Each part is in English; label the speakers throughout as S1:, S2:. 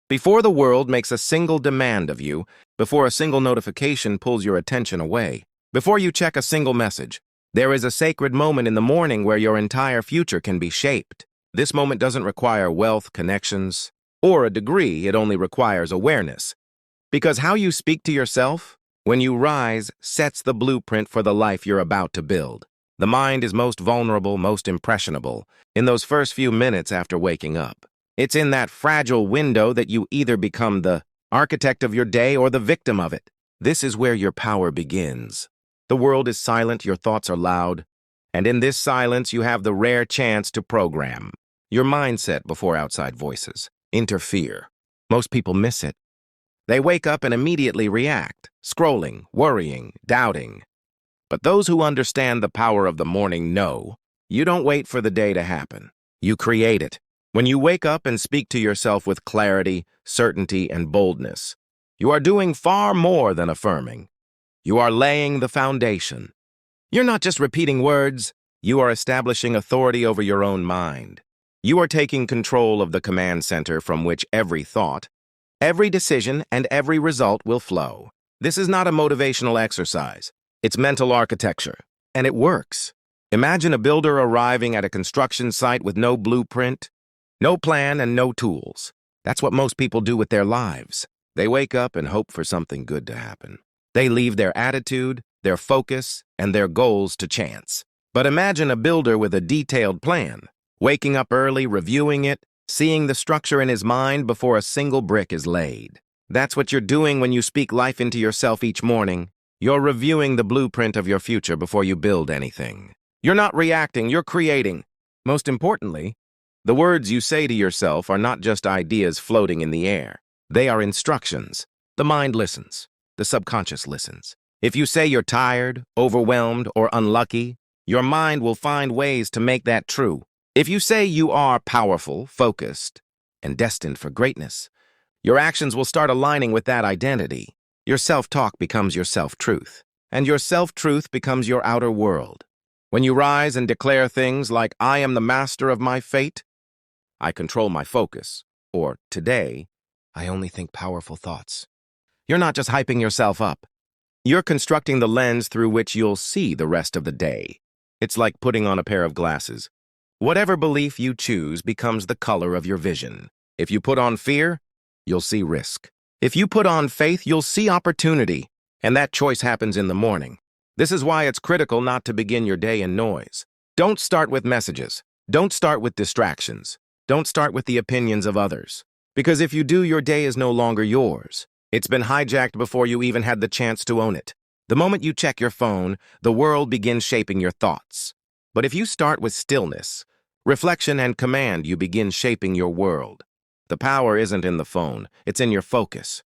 S1: Before the world makes a single demand of you, before a single notification pulls your attention away, before you check a single message, there is a sacred moment in the morning where your entire future can be shaped. This moment doesn't require wealth, connections, or a degree. It only requires awareness. Because how you speak to yourself when you rise sets the blueprint for the life you're about to build. The mind is most vulnerable, most impressionable, in those first few minutes after waking up. It's in that fragile window that you either become the architect of your day or the victim of it. This is where your power begins. The world is silent, your thoughts are loud, and in this silence you have the rare chance to program your mindset before outside voices interfere. Most people miss it. They wake up and immediately react, scrolling, worrying, doubting. But those who understand the power of the morning know you don't wait for the day to happen. You create it. When you wake up and speak to yourself with clarity, certainty, and boldness, you are doing far more than affirming. You are laying the foundation. You're not just repeating words, you are establishing authority over your own mind. You are taking control of the command center from which every thought, every decision, and every result will flow. This is not a motivational exercise. It's mental architecture, and it works. Imagine a builder arriving at a construction site with no blueprint, no plan, and no tools. That's what most people do with their lives. They wake up and hope for something good to happen. They leave their attitude, their focus, and their goals to chance. But imagine a builder with a detailed plan, waking up early, reviewing it, seeing the structure in his mind before a single brick is laid. That's what you're doing when you speak life into yourself each morning. You're reviewing the blueprint of your future before you build anything. You're not reacting, you're creating. Most importantly, the words you say to yourself are not just ideas floating in the air. They are instructions. The mind listens. The subconscious listens. If you say you're tired, overwhelmed, or unlucky, your mind will find ways to make that true. If you say you are powerful, focused, and destined for greatness, your actions will start aligning with that identity. Your self-talk becomes your self-truth, and your self-truth becomes your outer world. When you rise and declare things like, "I am the master of my fate," "I control my focus," or "Today, I only think powerful thoughts," you're not just hyping yourself up. You're constructing the lens through which you'll see the rest of the day. It's like putting on a pair of glasses. Whatever belief you choose becomes the color of your vision. If you put on fear, you'll see risk. If you put on faith, you'll see opportunity. And that choice happens in the morning. This is why it's critical not to begin your day in noise. Don't start with messages. Don't start with distractions. Don't start with the opinions of others. Because if you do, your day is no longer yours. It's been hijacked before you even had the chance to own it. The moment you check your phone, the world begins shaping your thoughts. But if you start with stillness, reflection, and command, you begin shaping your world. The power isn't in the phone, it's in your focus.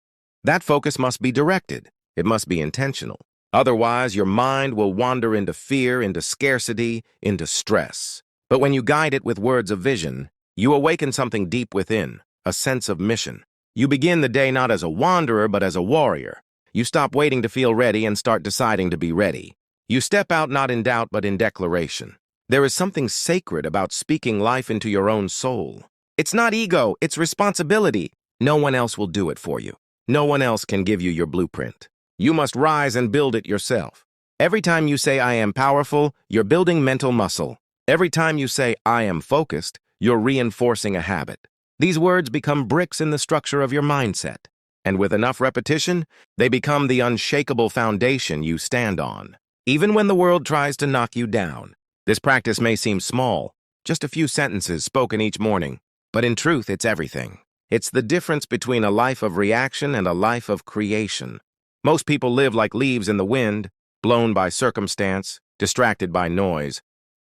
S1: That focus must be directed. It must be intentional. Otherwise, your mind will wander into fear, into scarcity, into stress. But when you guide it with words of vision, you awaken something deep within, a sense of mission. You begin the day not as a wanderer, but as a warrior. You stop waiting to feel ready and start deciding to be ready. You step out not in doubt, but in declaration. There is something sacred about speaking life into your own soul. It's not ego, it's responsibility. No one else will do it for you. No one else can give you your blueprint. You must rise and build it yourself. Every time you say, "I am powerful," you're building mental muscle. Every time you say, "I am focused," you're reinforcing a habit. These words become bricks in the structure of your mindset. And with enough repetition, they become the unshakable foundation you stand on. Even when the world tries to knock you down. This practice may seem small, just a few sentences spoken each morning, but in truth, it's everything. It's the difference between a life of reaction and a life of creation. Most people live like leaves in the wind, blown by circumstance, distracted by noise.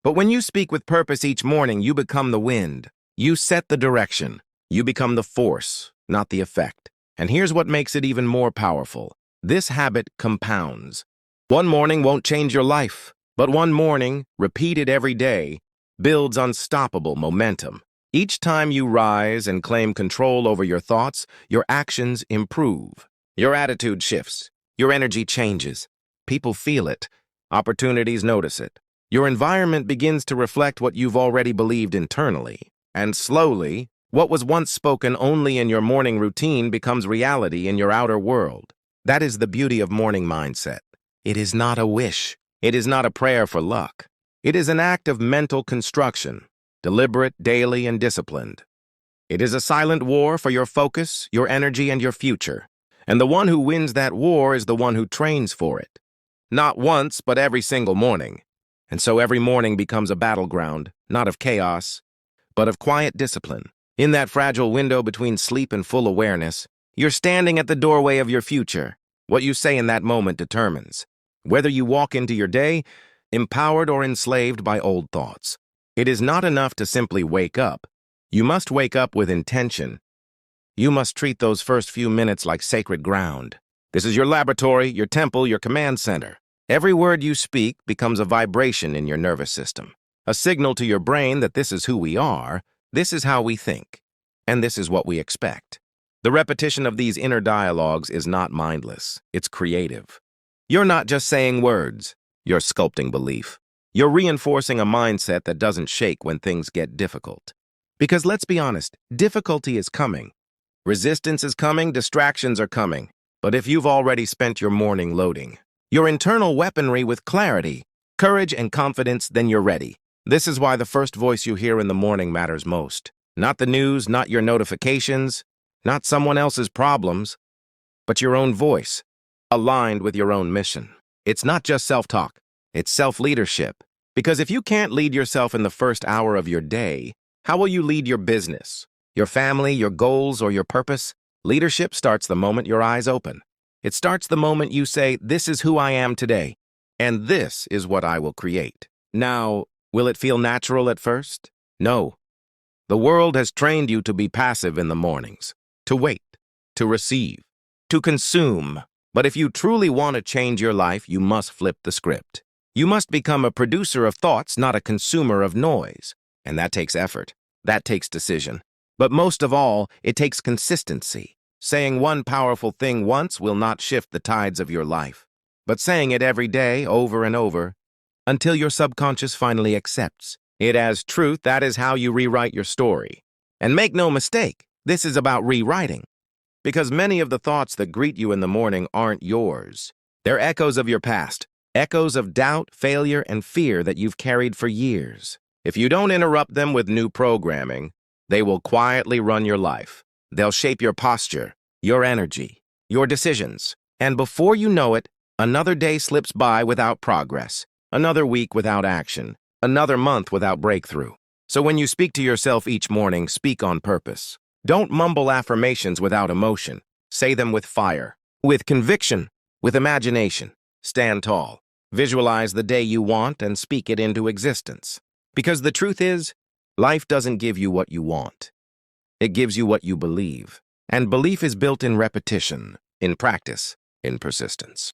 S1: But when you speak with purpose each morning, you become the wind. You set the direction. You become the force, not the effect. And here's what makes it even more powerful. This habit compounds. One morning won't change your life, but one morning, repeated every day, builds unstoppable momentum. Each time you rise and claim control over your thoughts, your actions improve. Your attitude shifts. Your energy changes. People feel it. Opportunities notice it. Your environment begins to reflect what you've already believed internally. And slowly, What was once spoken only in your morning routine becomes reality in your outer world. That is the beauty of morning mindset. It is not a wish. It is not a prayer for luck. It is an act of mental construction, deliberate, daily, and disciplined. It is a silent war for your focus, your energy, and your future. And the one who wins that war is the one who trains for it. Not once, but every single morning. And so every morning becomes a battleground, not of chaos, but of quiet discipline. In that fragile window between sleep and full awareness, you're standing at the doorway of your future. What you say in that moment determines whether you walk into your day empowered or enslaved by old thoughts. It is not enough to simply wake up. You must wake up with intention. You must treat those first few minutes like sacred ground. This is your laboratory, your temple, your command center. Every word you speak becomes a vibration in your nervous system, a signal to your brain that this is who we are, this is how we think, and this is what we expect. The repetition of these inner dialogues is not mindless, it's creative. You're not just saying words, you're sculpting belief. You're reinforcing a mindset that doesn't shake when things get difficult. Because let's be honest, difficulty is coming. Resistance is coming, distractions are coming. But if you've already spent your morning loading your internal weaponry with clarity, courage, and confidence, then you're ready. This is why the first voice you hear in the morning matters most. Not the news, not your notifications, not someone else's problems, but your own voice, aligned with your own mission. It's not just self-talk, it's self-leadership. Because if you can't lead yourself in the first hour of your day, how will you lead your business, your family, your goals, or your purpose? Leadership starts the moment your eyes open. It starts the moment you say, "This is who I am today, and this is what I will create." Now, will it feel natural at first? No. The world has trained you to be passive in the mornings, to wait, to receive, to consume. But if you truly want to change your life, you must flip the script. You must become a producer of thoughts, not a consumer of noise. And that takes effort. That takes decision. But most of all, it takes consistency. Saying one powerful thing once will not shift the tides of your life. But saying it every day, over and over, until your subconscious finally accepts it as truth, that is how you rewrite your story. And make no mistake, this is about rewriting. Because many of the thoughts that greet you in the morning aren't yours. They're echoes of your past, echoes of doubt, failure, and fear that you've carried for years. If you don't interrupt them with new programming, they will quietly run your life. They'll shape your posture, your energy, your decisions. And before you know it, another day slips by without progress, another week without action, another month without breakthrough. So when you speak to yourself each morning, speak on purpose. Don't mumble affirmations without emotion. Say them with fire, with conviction, with imagination. Stand tall. Visualize the day you want and speak it into existence. Because the truth is, life doesn't give you what you want. It gives you what you believe. And belief is built in repetition, in practice, in persistence.